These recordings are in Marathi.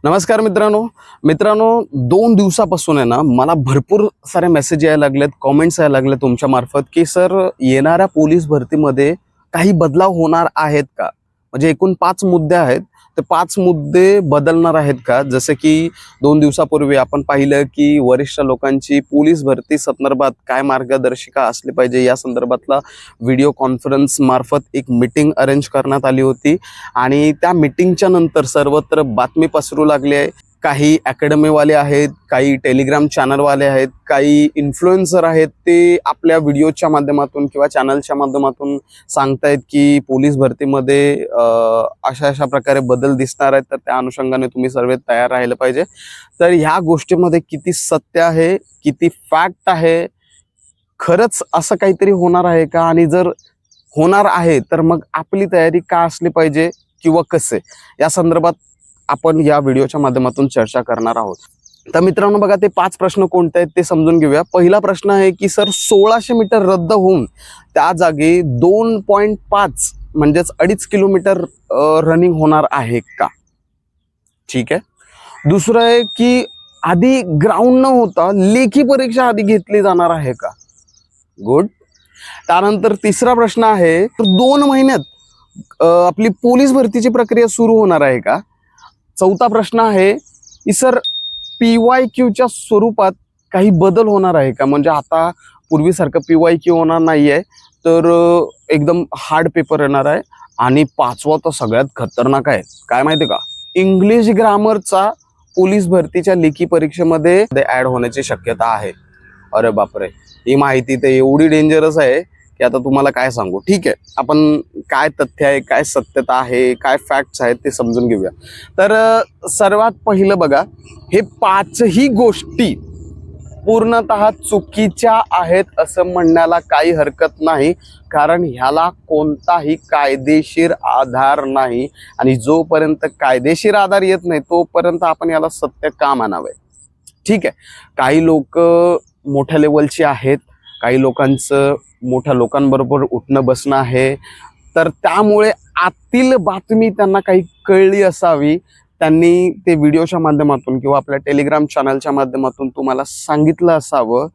नमस्कार मित्रांनो 2 दिवसापासून आहे ना मला भरपूर सारे मेसेज यायला लागलेत, कमेंट्स यायला लागले तुमच्या मार्फत की सर येणाऱ्या पोलीस भरतीमध्ये काही बदलाव होणार आहेत का? म्हणजे एकूण 5 मुद्दे आहेत, ते 5 मुद्दे बदलणार आहेत का? जसे की 2 दिवसापूर्वी आपण पाहिलं की वरिष्ठ लोकांची पोलीस भरती संदर्भात काय मार्गदर्शिका असली पाहिजे या संदर्भातला व्हिडिओ कॉन्फरन्स मार्फत एक मीटिंग अरेंज करण्यात आली होती आणि त्या मीटिंगच्या नंतर सर्वत्र बातमी पसरू लागली आहे. काही अकॅडमीवाले आहेत, काही टेलिग्राम चॅनलवाले आहेत, काही इन्फ्लुएन्सर आहेत, ते आपल्या व्हिडिओच्या माध्यमातून किंवा चॅनलच्या माध्यमातून सांगतायत की पोलीस भरतीमध्ये अशा प्रकारे बदल दिसणार आहेत, तर त्या अनुषंगाने तुम्ही सर्व तयार राहिलं पाहिजे. तर ह्या गोष्टीमध्ये किती सत्य आहे, किती फॅक्ट आहे, खरंच असं काहीतरी होणार आहे का? आणि जर होणार आहे तर मग आपली तयारी का असली पाहिजे किंवा कसे, या संदर्भात आपण या व्हिडिओच्या माध्यमातून चर्चा करणार आहोत. तर मित्रांनो बघा, ते 5 प्रश्न कोणते आहेत ते समजून घेऊया. पहिला प्रश्न आहे की सर 1600 मीटर रद्द होऊन त्या जागी 2.5 म्हणजेच 2.5 किलोमीटर रनिंग होणार आहे का? ठीक आहे. दुसरं आहे की आधी ग्राउंड न होता लेखी परीक्षा आधी घेतली जाणार आहे का? गुड. त्यानंतर तिसरा प्रश्न आहे, तर 2 महिन्यात आपली पोलीस भरतीची प्रक्रिया सुरू होणार आहे का? चौथा प्रश्न आहे की सर PYQच्या स्वरूपात काही बदल होणार आहे का? म्हणजे आता पूर्वीसारखं PYQ होणार नाहीये, तर एकदम हार्ड पेपर येणार आहे. आणि 5वा तर सगळ्यात खतरनाक आहे, काय माहिती का? इंग्लिश ग्रामरचा पोलीस भरतीच्या लेखी परीक्षेमध्ये ऍड होण्याची शक्यता आहे. अरे बापरे, ही माहिती तर एवढी डेंजरस आहे की आता तुम्हाला काय सांगू. ठीक आहे, आपण काय तथ्य आहे, काय सत्यता आहे, काय फॅक्ट्स आहेत ते समजून घेऊया. तर सर्वात पहिलं बघा, हे 5ही गोष्टी पूर्णतः चुकीच्या आहेत असं म्हणण्याला काही हरकत नाही, कारण ह्याला कोणताही कायदेशीर आधार नाही. आणि जोपर्यंत कायदेशीर आधार येत नाही तोपर्यंत आपण याला सत्य का मानावे. ठीक आहे, काही लोक मोठ्या लेवलची आहेत, काही लोकांचं मोठ्या लोकांबरोबर उठणं बसणं आहे, तर त्यामुळे आतील बातमी त्यांना काही कळली असावी. त्यांनी ते व्हिडिओच्या माध्यमातून किंवा आपल्या टेलिग्राम चॅनलच्या माध्यमातून तुम्हाला सांगितलं असावं.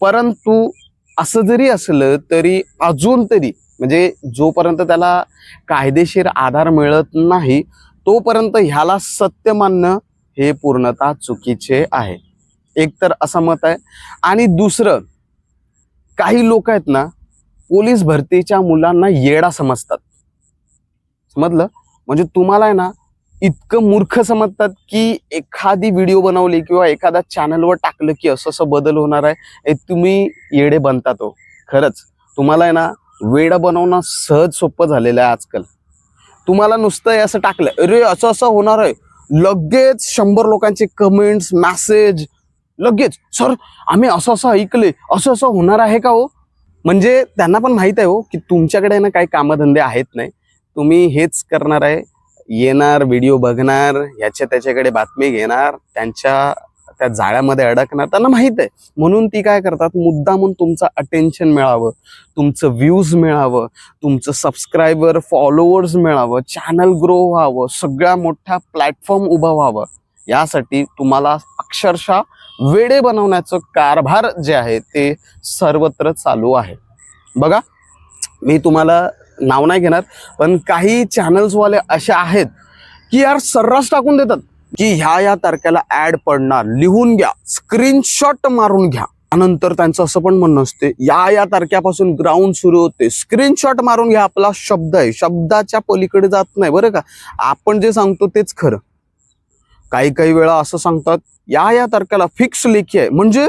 परंतु असं जरी असलं तरी अजून तरी म्हणजे जोपर्यंत त्याला कायदेशीर आधार मिळत नाही तोपर्यंत ह्याला सत्य मानणं हे पूर्णतः चुकीचे आहे. एक तर असं मत आहे. आणि दुसरं, काही लोक आहेत ना, पोलीस भरतीच्या मुलांना येडा समजतात. समजलं? म्हणजे तुम्हाला आहे ना इतकं मूर्ख समजतात की एखादी व्हिडिओ बनवली किंवा एखाद्या चॅनलवर टाकलं की असं बदल होणार आहे, तुम्ही येडे बनतात. हो, खरंच तुम्हाला आहे ना वेडं बनवणं सहज सोपं झालेलं आहे आजकाल. तुम्हाला नुसतं असं टाकलं, अरे असं होणार आहे, लगेच 100 लोकांचे कमेंट्स, मेसेज, लगेच सर आम्ही असं ऐकले, असं होणार आहे का हो? म्हणजे त्यांना पण माहित आहे हो की तुमच्याकडे ना काही कामधंदे आहेत नाही, तुम्ही हेच करणार आहे. येणार, व्हिडिओ बघणार, याच्या त्याच्याकडे बातमी घेणार, त्यांच्या त्या जाळ्यामध्ये अडकणार. त्यांना माहित आहे, म्हणून ती काय करतात, मुद्दामून तुमचं अटेन्शन मिळावं, तुमचं व्ह्यूज मिळावं, तुमचं सबस्क्रायबर फॉलोअर्स मिळावं, चॅनल ग्रो व्हावं, सगळ्या मोठ्या प्लॅटफॉर्म उभा व्हावं, यासाठी तुम्हाला अक्षरशः वेडे बनवण्याचं कारभार जे आहे ते सर्वत्र चालू आहे. बघा, मी तुम्हाला नाव नाही घेणार, पण काही चॅनल्सवाले असे आहेत की यार सर्रास टाकून देतात की ह्या तारखेला ऍड पडणार, लिहून घ्या, स्क्रीनशॉट मारून घ्या. त्यानंतर त्यांचं असं पण म्हणणं असते, या तारखेपासून ग्राउंड सुरू होते, स्क्रीनशॉट मारून घ्या, आपला शब्द आहे, शब्दाच्या पलीकडे जात नाही बरं का, आपण जे सांगतो तेच खरं. काही वेळा असं सांगतात, या तारखेला फिक्स लेखी आहे, म्हणजे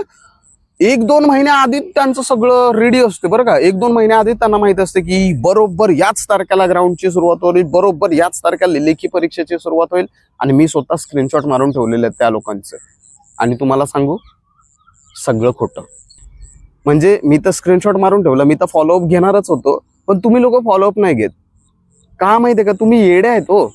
1-2 महिन्या आधी त्यांचं सगळं रेडी असते बरं का. 1-2 महिन्या आधी त्यांना माहित असते की बरोबर याच तारखेला ग्राउंडची सुरुवात होईल, बरोबर याच तारखेला लेखी परीक्षेची सुरुवात होईल. आणि मी स्वतः स्क्रीनशॉट मारून ठेवलेले आहेत त्या लोकांचे. आणि तुम्हाला सांगू, सगळं खोटं. म्हणजे मी तर स्क्रीनशॉट मारून ठेवलं, मी तर फॉलोअप घेणारच होतो, पण तुम्ही लोक फॉलोअप नाही घेत. का माहितीये का? तुम्ही येडे आहेत हो.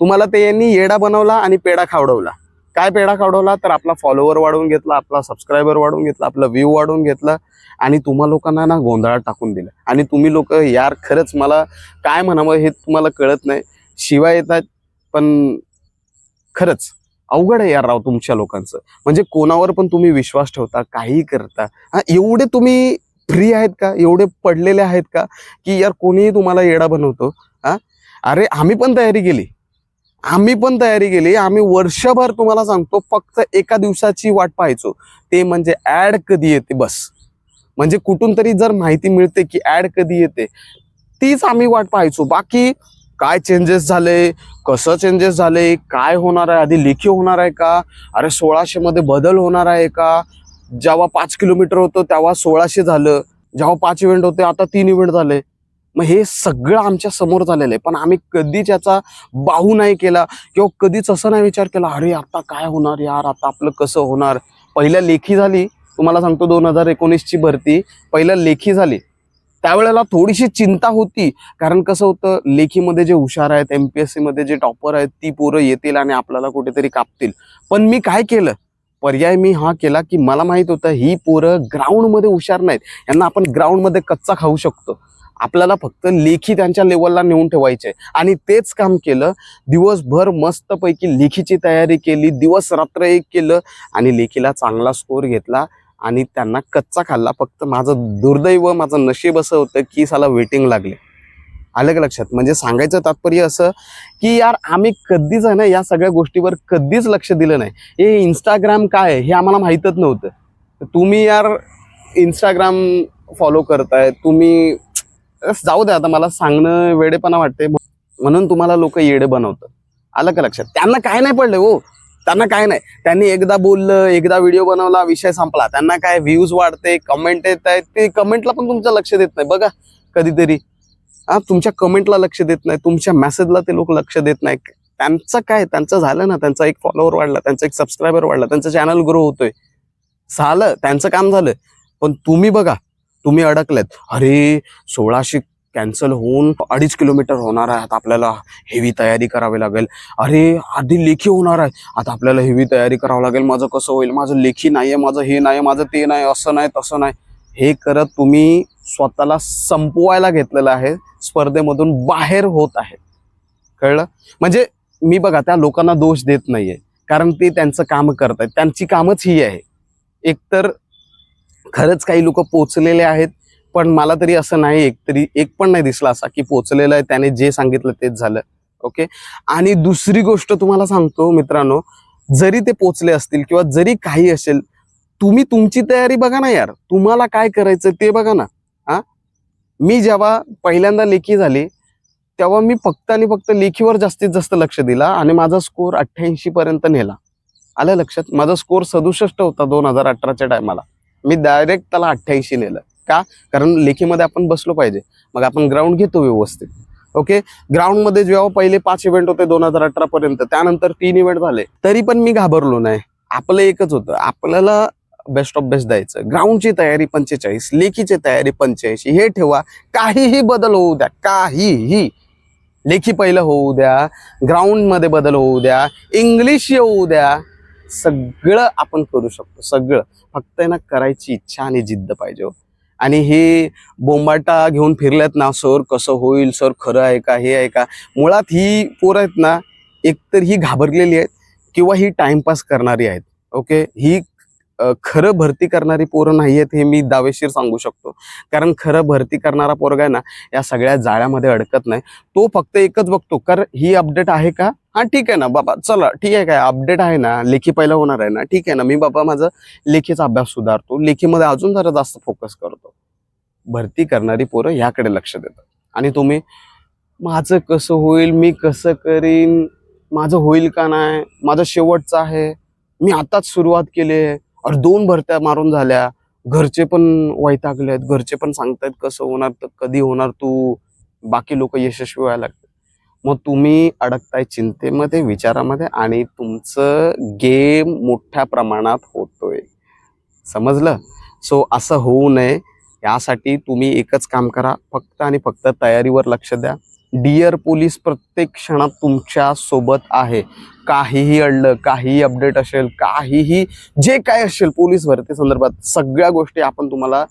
तुम्हाला ते यांनी येडा बनवला आणि पेढा खावडवला. काय पेढा खावडवला? तर आपला फॉलोअर वाढवून घेतला, आपला सबस्क्रायबर वाढवून घेतला, आपला व्ह्यू वाढवून घेतला आणि तुम्हा लोकांना ना गोंधळात टाकून दिलं. आणि तुम्ही लोक यार खरंच मला काय म्हणावं हे तुम्हाला कळत नाही. शिवाय येतात, पण खरंच अवघड आहे यार राव तुमच्या लोकांचं. म्हणजे कोणावर पण तुम्ही विश्वास ठेवता, काही करता. हा, एवढे तुम्ही फ्री आहेत का, एवढे पडलेले आहेत का की यार कोणीही तुम्हाला येडा बनवतो. हा, अरे आम्ही पण तयारी केली. आम्ही वर्षभर तुम्हाला सांगतो फक्त एका दिवसाची वाट पाहायचो, ते म्हणजे ऍड कधी येते बस. म्हणजे कुठून तरी जर माहिती मिळते की ऍड कधी येते, तीच आम्ही वाट पाहायचो. बाकी काय चेंजेस झाले, कसं चेंजेस झाले, काय होणार आहे, आधी लेखी होणार आहे का, अरे 1600 मध्ये बदल होणार आहे का, जेव्हा 5 किलोमीटर होतं तेव्हा 1600 झालं, जेव्हा 5 इव्हेंट होते आता 3 इव्हेंट झाले. मग हे सगळं आमच्या समोर झालेलं आहे, पण आम्ही कधीच याचा बाहू नाही केला किंवा कधीच असं नाही विचार केला अरे आता काय होणार यार, आता आपलं कसं होणार. पहिल्या लेखी झाली, तुम्हाला सांगतो 2019ची भरती पहिल्या लेखी झाली, त्यावेळेला थोडीशी चिंता होती. कारण कसं होतं, लेखीमध्ये जे हुशार आहेत, MPSC मध्ये जे टॉपर आहेत, ती पोरं येतील आणि आपल्याला कुठेतरी कापतील. पण मी काय केलं, पर्याय मी हा केला की मला माहित होतं ही पोरं ग्राउंडमध्ये हुशार नाहीत, यांना आपण ग्राउंडमध्ये कच्चा खाऊ शकतो. आपल्याला फक्त लेखी त्यांच्या लेवलला नेऊन ठेवायचे, आणि तेच काम केलं. दिवसभर मस्तपैकी लेखीची तयारी केली, दिवस रात्र एक केलं आणि लेखीला चांगला स्कोर घेतला आणि त्यांना कच्चा खाल्ला. फक्त माझं दुर्दैव, माझं नशीब असं होतं की साला वेटिंग लागले. आलं का लक्षात. म्हणजे सांगायचं तात्पर्य असं की यार आम्ही कधीच आहे ना या सगळ्या गोष्टीवर कधीच लक्ष दिलं नाही. हे इंस्टाग्राम काय आहे हे आम्हाला माहीतच नव्हतं. तुम्ही यार इंस्टाग्राम फॉलो करताय तुम्ही, जाऊ द्या, आता मला सांगणं वेडेपणा वाटते म्हणून तुम्हाला लोक येडे बनवतात. आलं का लक्षात. त्यांना काय नाही पडलं हो, त्यांना काय नाही. त्यांनी एकदा बोललं, एकदा व्हिडिओ बनवला, विषय संपला. त्यांना काय व्ह्यूज वाढते, कमेंट येत आहेत, ते कमेंटला पण तुमचं लक्ष देत नाही. बघा कधीतरी तुमच्या कमेंटला लक्ष देत नाही, तुमच्या मेसेजला ते लोक लक्ष देत नाही. त्यांचं काय, त्यांचं झालं ना, त्यांचा एक फॉलोअर वाढला, त्यांचा एक सबस्क्रायबर वाढला, त्यांचं चॅनल ग्रो होतोय, झालं, त्यांचं काम झालं. पण तुम्ही बघा, तुम्ही अडकलेत. अरे 1600 कॅन्सल होऊन 2.5 किलोमीटर होणार आहे, आता आपल्याला हेवी तयारी करावी लागेल. अरे आधी लेखी होणार आहे, आता आपल्याला हेवी तयारी करावं लागेल. माझं कसं होईल, माझं लेखी नाहीये, माझं हे नाही, माझं ते नाही, असं नाही तसं नाही. हे करत तुम्ही स्वतःला संपवायला घेतलेलं आहे, स्पर्धेमधून बाहेर होत आहे. कळलं. म्हणजे मी बघा त्या लोकांना दोष देत नाहीये, कारण ते त्यांचं काम करतायत, त्यांची कामच ही आहे. एकतर खरंच काही लोक पोचलेले आहेत, पण मला तरी असं नाही, एक पण नाही दिसला असा की पोचलेलं आहे, त्याने जे सांगितलं तेच झालं. ओके. आणि दुसरी गोष्ट तुम्हाला सांगतो मित्रांनो, जरी ते पोचले असतील किंवा जरी काही असेल, तुम्ही तुमची तयारी बघा ना यार, तुम्हाला काय करायचं ते बघा ना. मी जेव्हा पहिल्यांदा लेखी झाली तेव्हा मी फक्त आणि फक्त लेखीवर जास्तीत जास्त लक्ष दिला आणि माझा स्कोर 88 पर्यंत नेला. आलं लक्षात. माझा स्कोर 67 होता 2018च्या टायमाला, मी डायरेक्ट त्याला 88 नेलं. का, कारण लेखीमध्ये आपण बसलो पाहिजे, मग आपण ग्राउंड घेतो व्यवस्थित. ओके. ग्राउंडमध्ये जेव्हा पहिले 5 इव्हेंट होते 2018 पर्यंत, त्यानंतर 3 इव्हेंट झाले, तरी पण मी घाबरलो नाही. आपलं एकच होतं, आपल्याला बेस्ट ऑफ बेस्ट द्यायचं. ग्राउंडची तयारी 45, लेखीची तयारी 85, हे ठेवा. काहीही बदल होऊ द्या, काहीही, लेखी पहिलं होऊ द्या, ग्राउंड मध्ये बदल होऊ द्या, इंग्लिश येऊ द्या, सगळं आपण करू शकतो, सगळं. फक्त ना करायची इच्छा आणि जिद्द पाहिजे. आणि हे बोंबाटा घेऊन फिरल्यात ना, सर कसं होईल, सर खरं आहे का, हे आहे का, मुळात ही पोरं आहेत ना, एकतर ही घाबरलेली आहेत किंवा ही टाइमपास करणारी आहेत. ओके. ही खरं भरती करणारी पोरं नाही आहेत, हे मी दावेशीर सांगू शकतो. कारण खरं भरती करणारा पोरगा आहे ना, या सगळ्या जाळ्यामध्ये अडकत नाही. तो फक्त एकच बघतो, कारण ही अपडेट आहे का, हा ठीक आहे ना बाबा, चला ठीक आहे, काय अपडेट आहे ना, लेखी पहिला होणार आहे ना, ठीक आहे ना, मी बाबा माझं लेखीचा अभ्यास सुधारतो, लेखीमध्ये अजून जरा जास्त फोकस करतो. भरती करणारी पोरं ह्याकडे लक्ष देतात. आणि तुम्ही माझं कसं होईल, मी कसं करीन, माझं होईल का नाही, माझं शेवटचं आहे, मी आताच सुरुवात केली आहे, और 2 भरत्या मारून झाल्या, घरचे पण वैतागलेत, घरचे पण सांगतायत कसं होणार, तर कधी होणार तू, बाकी लोक यशस्वी व्हायला लागतात. मग तुम्ही अडकताय चिंतेमध्ये, विचारामध्ये, आणि तुमचं गेम मोठ्या प्रमाणात होतोय. समजलं. सो असं होऊ नये, यासाठी तुम्ही एकच काम करा, फक्त आणि फक्त तयारीवर लक्ष द्या. डिअर पोलीस प्रत्येक क्षणात तुमच्या सोबत आहे. काहीही अडलं, काहीही अपडेट असेल, काहीही जे काय असेल पोलीस भरती संदर्भात, सगळ्या गोष्टी आपण तुम्हाला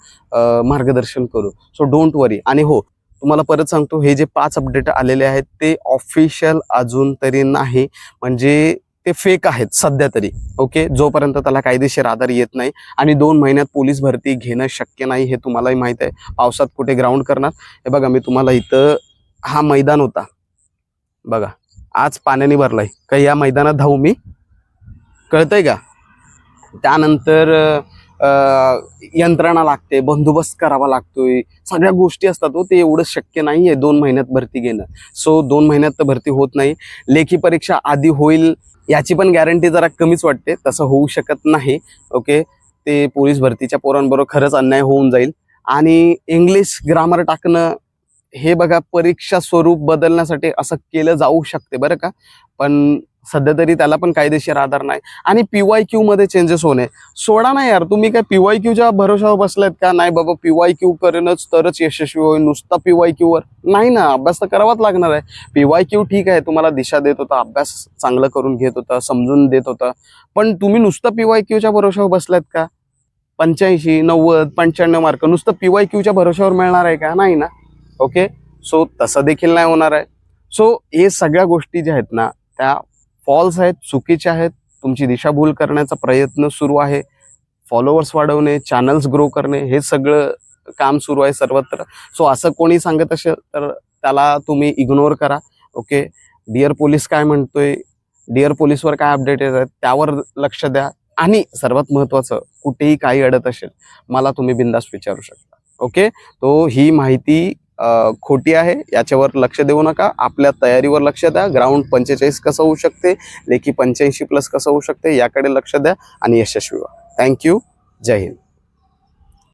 मार्गदर्शन करू. सो डोंट वरी. आणि हो, तुम्हाला परत सांगतो, हे जे 5 अपडेट आलेले आहेत ते ऑफिशियल अजून तरी नाही. म्हणजे ते फेक आहेत सध्या तरी. ओके, जोपर्यंत त्याला कायदेशीर आधार येत नाही आणि 2 महिन्यात पोलीस भरती घेणं शक्य नाही हे तुम्हालाही माहित आहे. पावसात कुठे ग्राउंड करणार. हे बघा, मी तुम्हाला इथं हा मैदान होता बघा, आज पाण्याने भरलाय. काही या मैदानात धावू मी, कळतंय का? त्यानंतर यंत्रणा लागते, बंदोबस्त करावा लागतोय, सगळ्या गोष्टी असतात. ते एवढं शक्य नाहीये 2 महिन्यात भरती घेणं. सो 2 महिन्यात तर भरती होत नाही. लेखी परीक्षा आधी होईल याची पण गॅरंटी जरा कमीच वाटते. तसं होऊ शकत नाही. ओके, ते पोलीस भरतीच्या पोरांबरोबर खरंच अन्याय होऊन जाईल. आणि इंग्लिश ग्रामर टाकणं हे बघा, परीक्षा स्वरूप बदलण्यासाठी असं केलं जाऊ शकते बरं का, पण सध्या तरी त्याला पण कायदेशीर आधार नाही. आणि PYQ मध्ये चेंजेस होणे सोडा ना यार. तुम्ही काय PYQच्या भरोशावर बसलायत का? नाही बाबा, PYQ करणंच तरच यशस्वी होईल. नुसता PYQ वर नाही ना, अभ्यास तर करावाच लागणार आहे. PYQ ठीक आहे, तुम्हाला दिशा देत होता, अभ्यास चांगलं करून घेत होता, समजून देत होता, पण तुम्ही नुसतं PYQच्या भरोशावर बसलायत का? 85, 90, 95 मार्क नुसतं PYQच्या भरोशावर मिळणार आहे का? नाही ना. ओके, सो तसं देखील नाही होणार आहे. सो हे सगळ्या गोष्टी ज्या आहेत ना, त्या फॉल्स आहेत, चुकीच्या आहेत. तुमची दिशाभूल करण्याचा प्रयत्न सुरू आहे. फॉलोअर्स वाढवणे, चॅनल्स ग्रो करणे, हे सगळं काम सुरू आहे सर्वत्र. सो असं कोणी सांगत असेल तर त्याला तुम्ही इग्नोर करा. ओके, डिअर पोलीस काय म्हणतोय, डिअर पोलीसवर काय अपडेट येत आहेत त्यावर लक्ष द्या. आणि सर्वात महत्त्वाचं, कुठेही काही अडत असेल मला तुम्ही बिंदास विचारू शकता. ओके, तो ही माहिती खोटी आहे याच्यावर लक्ष देऊ नका. आपल्या तयारीवर लक्ष द्या. ग्राउंड 45 कसं होऊ शकते, लेखी 85+ कसं होऊ शकते याकडे लक्ष द्या आणि यशस्वी व्हा. थँक्यू. जय हिंद.